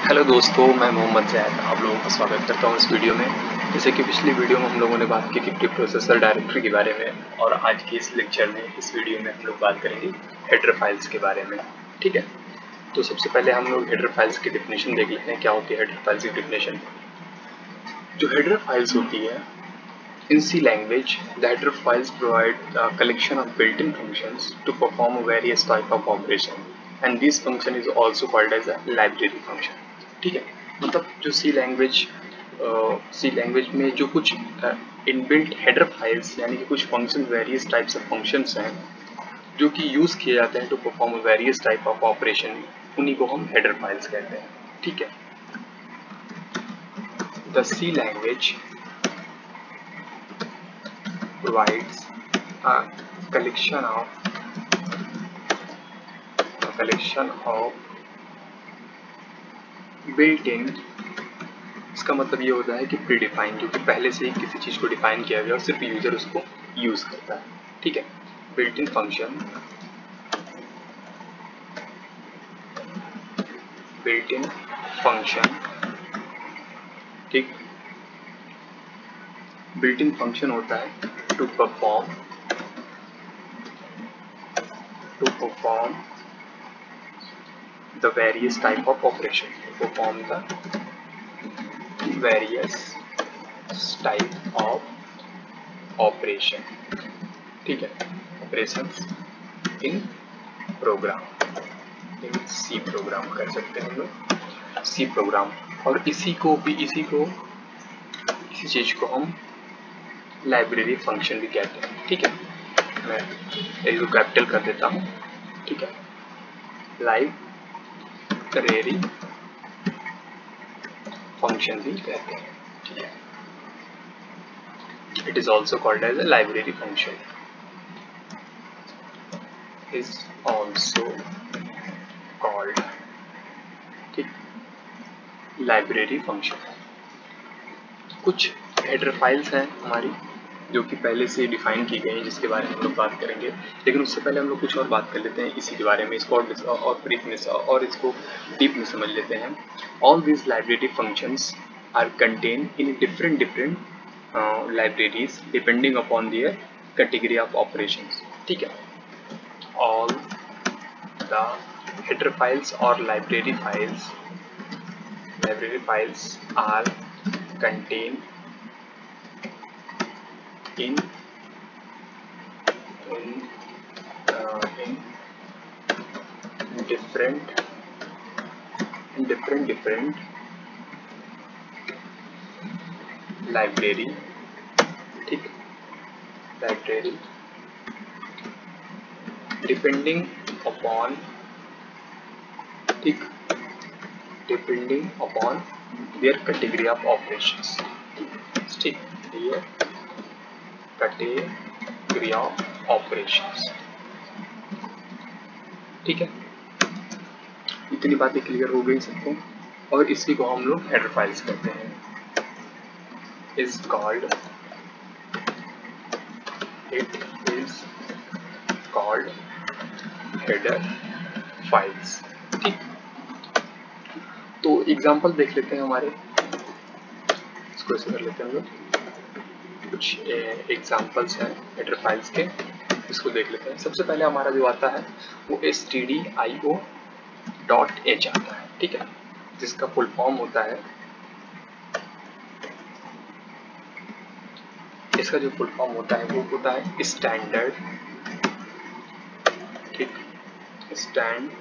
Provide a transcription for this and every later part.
Hello दोस्तों, मैं मोहम्मद ज़ैद आप लोगों का स्वागत करता हूँ इस वीडियो में। जैसे कि पिछली वीडियो में हम लोगों ने बात की थी प्रीप्रोसेसर डायरेक्टरी के बारे में, और आज के इस लेक्चर में इस वीडियो में हम लोग बात करेंगे हेडर फाइल्स के बारे में। ठीक है, तो सबसे पहले हम लोग हेडर फाइल्स की डेफिनेशन देख लेते हैं। क्या होती है हेडर फाइल्स की डेफिनेशन? जो हेडर फाइल्स होती है in C language, the header files provide a collection of built-in functions to perform various type of operation, and this function is also called as a library function. ठीक है, मतलब जो C language में जो कुछ inbuilt header files यानी कि कुछ function various types of functions हैं जो कि यूज किए जाते हैं to perform various type of operation, उन्हीं को हम हेडर फाइल्स कहते हैं। ठीक है, the C language provides a collection of built-in, इसका मतलब ये होता है कि प्रीडिफाइन, जो कि पहले से ही किसी चीज को डिफाइन किया गया और सिर्फ यूजर उसको यूज करता है। ठीक है, बिल्ट इन फंक्शन, ठीक, बिल्ट इन फंक्शन होता है to perform the various type of operation, to perform the various type of operation। ठीक है, operations in program, in C program कर सकते हैं हम लोग, C प्रोग्राम। और इसी चीज को हम लाइब्रेरी फंक्शन भी कहते हैं। ठीक है, मैं इसको कैपिटल कर देता हूँ। ठीक है, लाइब्रेरी फंक्शन भी कहते हैं। ठीक है, it is also called as a library function, is also called, ठीक, लाइब्रेरी फंक्शन। कुछ हेडर फाइल्स हैं हमारी जो कि पहले से डिफाइन की गई हैं, जिसके बारे में हम लोग बात करेंगे। लेकिन उससे पहले हम लोग कुछ और बात कर लेते हैं इसी के बारे में, इसको और ब्रीफ में और इसको डीप में समझ लेते हैं। All these library functions are contain in different libraries depending upon their category of operations. ठीक है, all the header files or library files are contained in different library, ठीक, library डिपेंडिंग अपॉन, ठीक, depending upon their category of operations. ठीक, there category of operations. ठीक है, इतनी बातें clear हो गई सबको, और इसी को हम लोग हेडर फाइल्स कहते हैं। Is called header files. ठीक, तो एग्जांपल देख लेते हैं हमारे, इसको ऐसे कर लेते हैं हम लोग। कुछ एग्जांपल्स हैं हेडर फाइल्स के, इसको देख लेते हैं। सबसे पहले हमारा जो आता है वो stdio.h आता है। ठीक है, जिसका फुल फॉर्म होता है, इसका जो फुल फॉर्म होता है वो होता है स्टैंडर्ड, ठीक, स्टैंडर्ड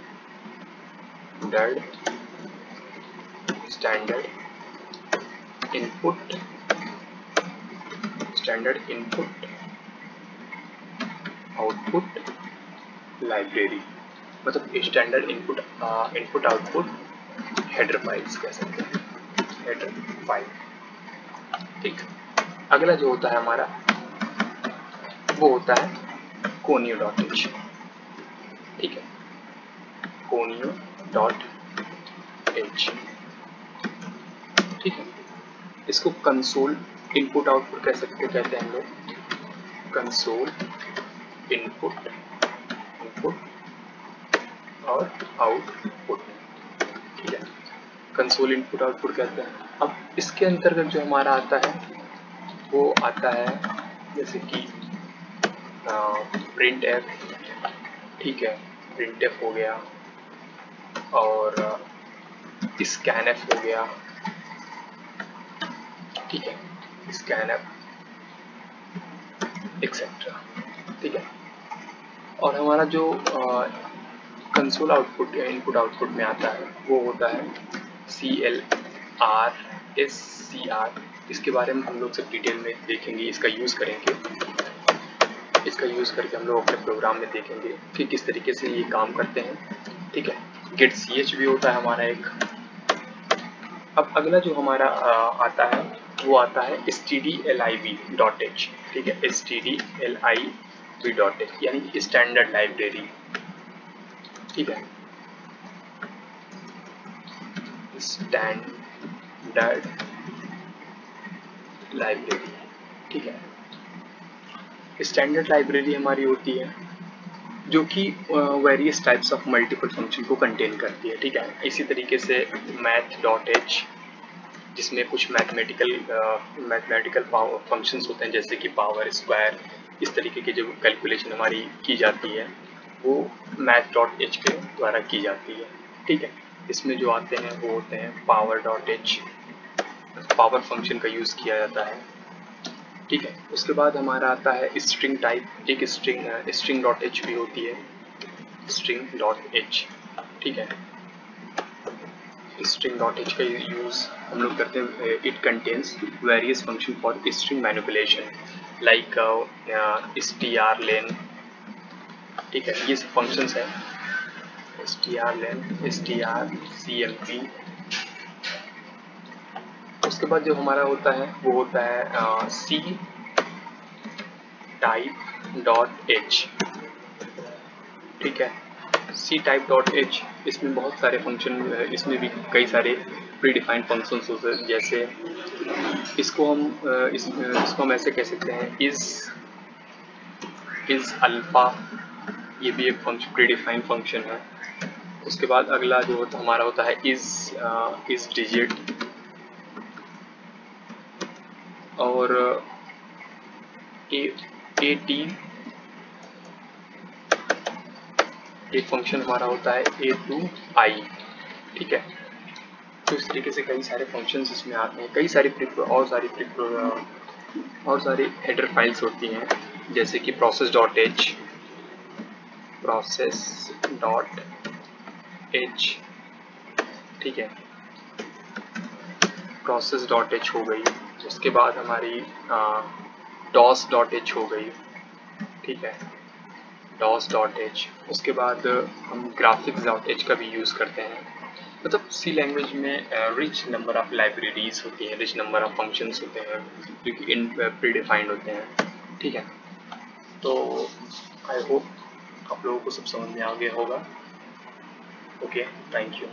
इनपुट आउटपुट लाइब्रेरी, मतलब standard input output header files कह सकते हैं, हेडर फाइल। ठीक, अगला जो होता है हमारा वो होता है conio.h। ठीक है, conio.h। ठीक है, इसको कंसोल इनपुट आउटपुट कहते हैं हम लोग, कंसोल इनपुट और आउटपुट। ठीक है, कंसोल इनपुट आउटपुट कहते हैं। अब इसके अंतर्गत जो हमारा आता है वो आता है जैसे कि प्रिंट एफ, ठीक है, प्रिंट एफ हो गया और स्कैन एफ हो गया, ठीक है, स्कैन एफ एक्सेट्रा, ठीक है। और हमारा जो कंसोल आउटपुट या इनपुट आउटपुट में आता है वो होता है CLR SCR। इसके बारे में हम लोग सब डिटेल में देखेंगे, इसका यूज़ करेंगे, इसका यूज़ करके हम लोग अपने प्रोग्राम में देखेंगे कि किस तरीके से ये काम करते हैं, ठीक है। गेट CH भी होता है हमारा एक। अब अगला जो हमारा आता है वो आता है stdlib.h, ठीक है, stdlib.h यानी कि स्टैंडर्ड लाइब्रेरी, ठीक है, स्टैंडर्ड लाइब्रेरी, ठीक है। स्टैंडर्ड लाइब्रेरी हमारी होती है जो कि various types of multiple function को कंटेन करती है, ठीक है। इसी तरीके से math.h जिसमें कुछ मैथमेटिकल फंक्शंस होते हैं जैसे कि पावर, स्क्वायर, इस तरीके की जो कैलकुलेशन हमारी की जाती है वो math.h के द्वारा की जाती है, ठीक है। इसमें जो आते हैं वो होते हैं power.h, पावर फंक्शन का यूज़ किया जाता है, ठीक है। उसके बाद हमारा आता है स्ट्रिंग टाइप, एक string.h भी होती है, string.h, ठीक है। string.h का यूज़ हम लोग करते हैं, it contains various function for string manipulation like strlen, ठीक है, ये सब फंक्शंस हैं, strlen, strcmp। उसके बाद जो हमारा होता है वो होता है ctype.h, ठीक है, ctype.h। इसमें बहुत सारे फंक्शन, इसमें भी कई सारे प्रीडिफाइंड फंक्शंस होते हैं, जैसे इसको हम ऐसे कह सकते हैं इज अल्फा, ये भी एक फंक्शन, प्रीडिफाइंड फंक्शन है। उसके बाद अगला जो हमारा होता है इज डिजिट, और AT, एक फंक्शन हमारा होता है A to I, ठीक है। तो इस तरीके से कई सारे फंक्शंस इसमें आते हैं, कई सारी और सारी हेडर फाइल्स होती हैं जैसे कि process.h, ठीक है, process.h हो गई। उसके बाद हमारी dos.h हो गई, ठीक है, dos.h। उसके बाद हम graphics.h का भी यूज़ करते हैं। मतलब सी लैंग्वेज में रिच नंबर ऑफ लाइब्रेरीज होती हैं, रिच नंबर ऑफ फंक्शंस होते हैं जो कि प्रीडिफाइंड होते हैं, ठीक है। तो आई होप आप लोगों को सब समझ में आ गया होगा। Okay, thank you.